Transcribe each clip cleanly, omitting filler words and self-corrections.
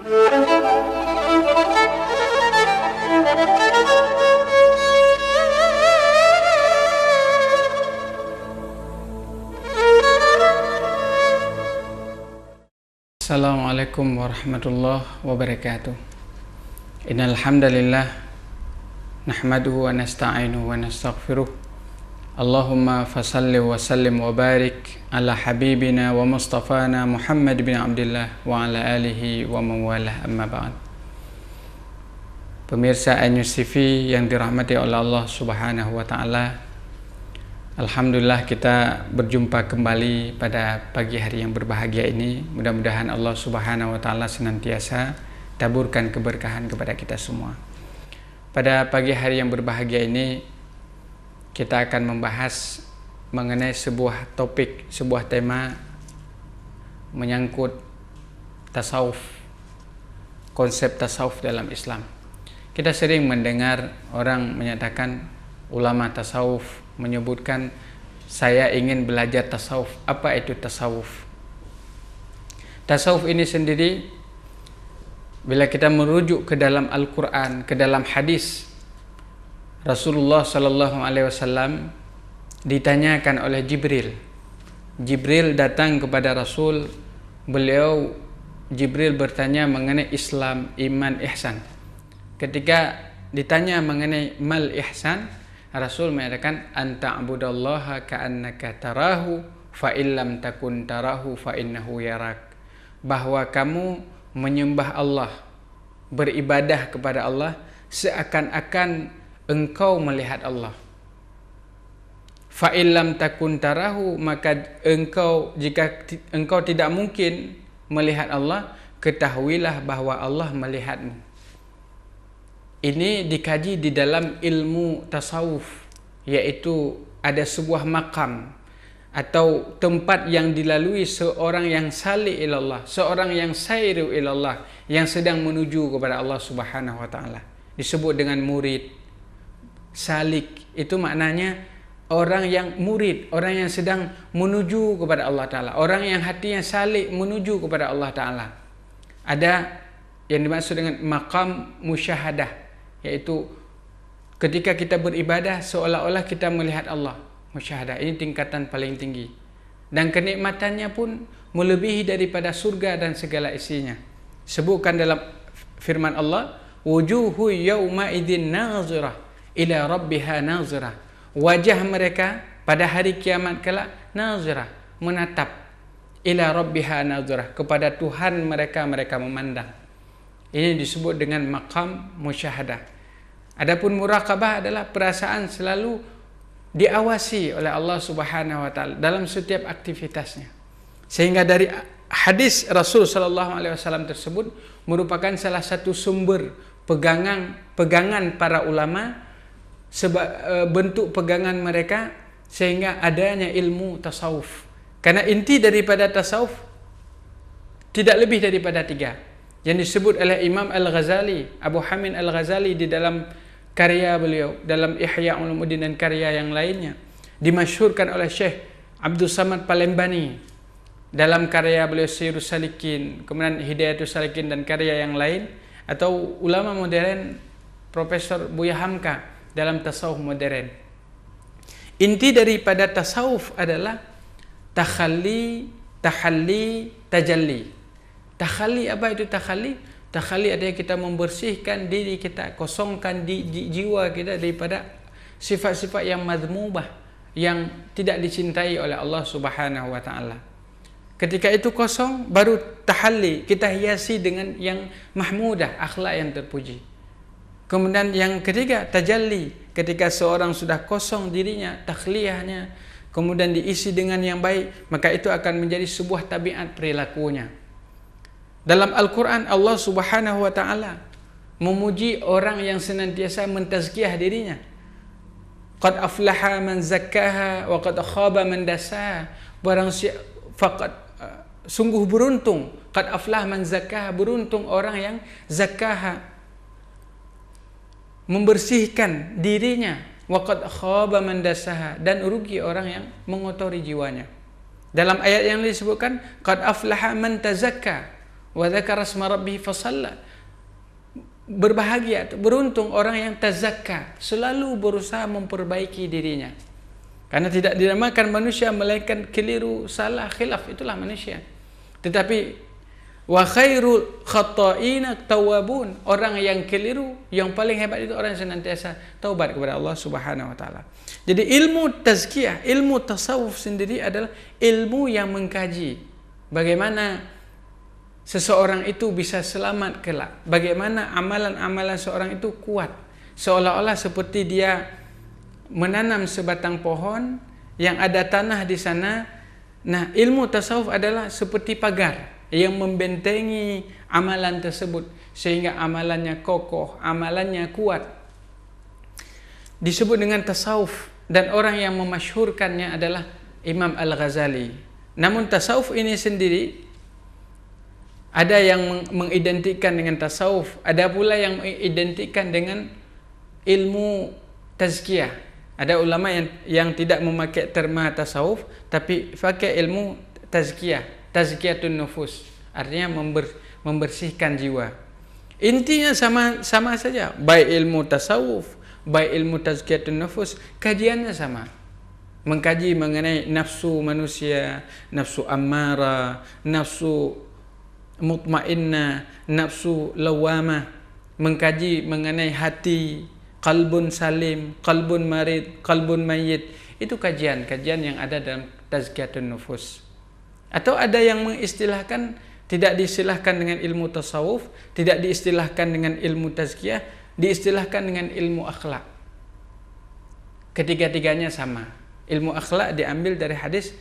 Assalamualaikum warahmatullahi wabarakatuh. Innal hamdalillah nahmaduhu wa nasta'inuhu wa nastaghfiruh. Allahumma fasalli wa sallim wa barik ala habibina wa mustafana Muhammad bin Abdullah wa ala alihi wa mawalah, amma ba'd. Pemirsa iNews TV yang dirahmati oleh Allah Subhanahu wa taala, alhamdulillah kita berjumpa kembali pada pagi hari yang berbahagia ini. Mudah-mudahan Allah Subhanahu wa taala senantiasa taburkan keberkahan kepada kita semua. Pada pagi hari yang berbahagia ini kita akan membahas mengenai sebuah topik, sebuah tema menyangkut tasawuf, konsep tasawuf dalam Islam. Kita sering mendengar orang menyatakan, ulama tasawuf menyebutkan, saya ingin belajar tasawuf. Apa itu tasawuf? Tasawuf ini sendiri, bila kita merujuk ke dalam Al-Quran, ke dalam hadis, Rasulullah SAW ditanyakan oleh Jibril. Jibril datang kepada Rasul, Jibril bertanya mengenai Islam, iman, ihsan. Ketika ditanya mengenai mal ihsan, Rasul mengatakan, anta'budallaha ka'annaka tarahu fa illam takun tarahu fa innahu yarak. Bahwa kamu menyembah Allah, beribadah kepada Allah seakan-akan engkau melihat Allah. Fa illam takun tarahu, maka jika engkau tidak mungkin melihat Allah, ketahuilah bahwa Allah melihatmu. Ini dikaji di dalam ilmu tasawuf, yaitu ada sebuah makam atau tempat yang dilalui seorang yang salik ilallah, seorang yang sairu ilallah, yang sedang menuju kepada Allah Subhanahu wa taala. Disebut dengan murid. Salik itu maknanya orang yang murid, orang yang sedang menuju kepada Allah taala, orang yang hatinya salik menuju kepada Allah taala. Ada yang dimaksud dengan maqam musyahadah, yaitu ketika kita beribadah seolah-olah kita melihat Allah. Musyahadah ini tingkatan paling tinggi, dan kenikmatannya pun melebihi daripada surga dan segala isinya. Sebutkan dalam firman Allah, wujuhu yawma idzin nazirah ila rabbiha nazirah. Wajah mereka pada hari kiamat kelak nazirah, menatap, ila rabbiha nazirah, kepada Tuhan mereka memandang. Ini disebut dengan maqam musyahadah. Adapun muraqabah adalah perasaan selalu diawasi oleh Allah Subhanahu wa taala dalam setiap aktivitasnya. Sehingga dari hadis Rasul sallallahu alaihi wasallam tersebut merupakan salah satu sumber pegangan para ulama, bentuk pegangan mereka, sehingga adanya ilmu tasawuf. Karena inti daripada tasawuf tidak lebih daripada 3 yang disebut oleh Imam Al-Ghazali, Abu Hamid Al-Ghazali di dalam karya beliau, dalam Ihya Ulumuddin dan karya yang lainnya. Dimasyhurkan oleh Syekh Abdul Samad Palembani dalam karya beliau Sirus Salikin, kemudian Hidayatus Salikin dan karya yang lain, atau ulama modern Profesor Buya Hamka dalam tasawuf modern. Inti daripada tasawuf adalah tahalli, tajalli. Takhalli, apa itu takhalli? Takhalli adalah kita membersihkan diri kita, kosongkan di jiwa kita daripada sifat-sifat yang madhmubah, yang tidak dicintai oleh Allah Subhanahu wa taala. Ketika itu kosong, baru tahalli, kita hiasi dengan yang mahmudah, akhlak yang terpuji. Kemudian yang ketiga, tajalli, ketika seorang sudah kosong dirinya, takhliyahnya, kemudian diisi dengan yang baik, maka itu akan menjadi sebuah tabiat perilakunya. Dalam Al-Quran, Allah Subhanahu wa ta'ala memuji orang yang senantiasa mentazkiyah dirinya. Qad aflaha man zakkaha wa qad khaba man dasaha. Sungguh beruntung, qad aflaha man zakkaha, beruntung orang yang zakkaha, membersihkan dirinya, wa qad khaba man dasaha, dan rugi orang yang mengotori jiwanya. Dalam ayat yang disebutkan, qad aflaha man tazakka, wa dzakara asma rabbih fasalla. Berbahagia, beruntung orang yang tazakka, selalu berusaha memperbaiki dirinya. Karena tidak dinamakan manusia melainkan keliru, salah, khilaf, itulah manusia. Tetapi wa khairul khata'ina tawwabun, orang yang keliru, yang paling hebat itu orang yang senantiasa taubat kepada Allah Subhanahu wa taala. Jadi ilmu tazkiyah, ilmu tasawuf sendiri adalah ilmu yang mengkaji bagaimana seseorang itu bisa selamat kelak, bagaimana amalan-amalan seorang itu kuat, seolah-olah seperti dia menanam sebatang pohon yang ada tanah di sana. Nah, ilmu tasawuf adalah seperti pagar yang membentengi amalan tersebut sehingga amalannya kokoh, amalannya kuat. Disebut dengan tasawuf, dan orang yang memasyhurkannya adalah Imam Al-Ghazali. Namun tasawuf ini sendiri ada yang mengidentikan dengan tasawuf, ada pula yang mengidentikan dengan ilmu tazkiyah. Ada ulama yang tidak memakai terma tasawuf tapi pakai ilmu tazkiyah, tazkiyatun nufus, artinya membersihkan jiwa. Intinya sama saja, baik ilmu tasawuf, baik ilmu tazkiyatun nufus, kajiannya sama. Mengkaji mengenai nafsu manusia, nafsu ammara, nafsu mutmainnah, nafsu lawamah, mengkaji mengenai hati, qalbun salim, qalbun marid, qalbun mayyit. Itu kajian-kajian yang ada dalam tazkiyatun nufus. Atau ada yang mengistilahkan, tidak diistilahkan dengan ilmu tasawuf, tidak diistilahkan dengan ilmu tazkiyah, diistilahkan dengan ilmu akhlak. Ketiga-tiganya sama. Ilmu akhlak diambil dari hadis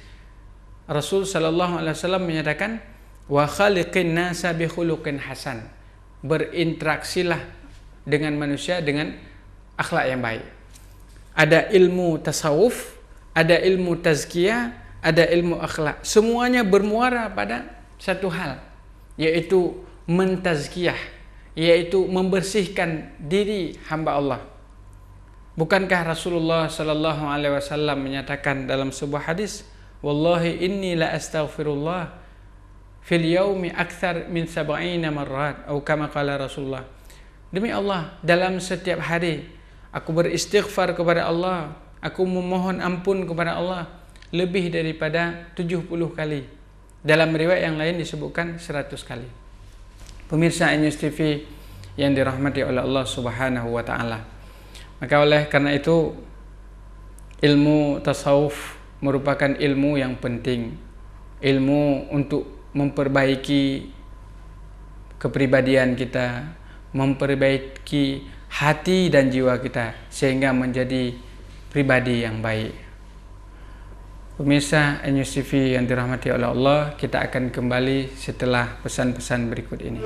Rasul sallallahu alaihi wasallam menyatakan, wa khaliqin nasa bi khuluqin hasan. Berinteraksilah dengan manusia dengan akhlak yang baik. Ada ilmu tasawuf, ada ilmu tazkiyah, ada ilmu akhlak. Semuanya bermuara pada satu hal, yaitu mentazkiyah, yaitu membersihkan diri hamba Allah. Bukankah Rasulullah sallallahu alaihi wasallam menyatakan dalam sebuah hadis, wallahi inni la astaghfirullah fil yaumi akthar min 70 marrat, atau kama qala Rasulullah. Demi Allah, dalam setiap hari aku beristighfar kepada Allah, aku memohon ampun kepada Allah lebih daripada 70 kali. Dalam riwayat yang lain disebutkan 100 kali. Pemirsa News TV yang dirahmati oleh Allah Subhanahu wa taala. Maka oleh karena itu ilmu tasawuf merupakan ilmu yang penting. Ilmu untuk memperbaiki kepribadian kita, memperbaiki hati dan jiwa kita sehingga menjadi pribadi yang baik. Pemirsa News TV yang dirahmati oleh Allah, kita akan kembali setelah pesan-pesan berikut ini.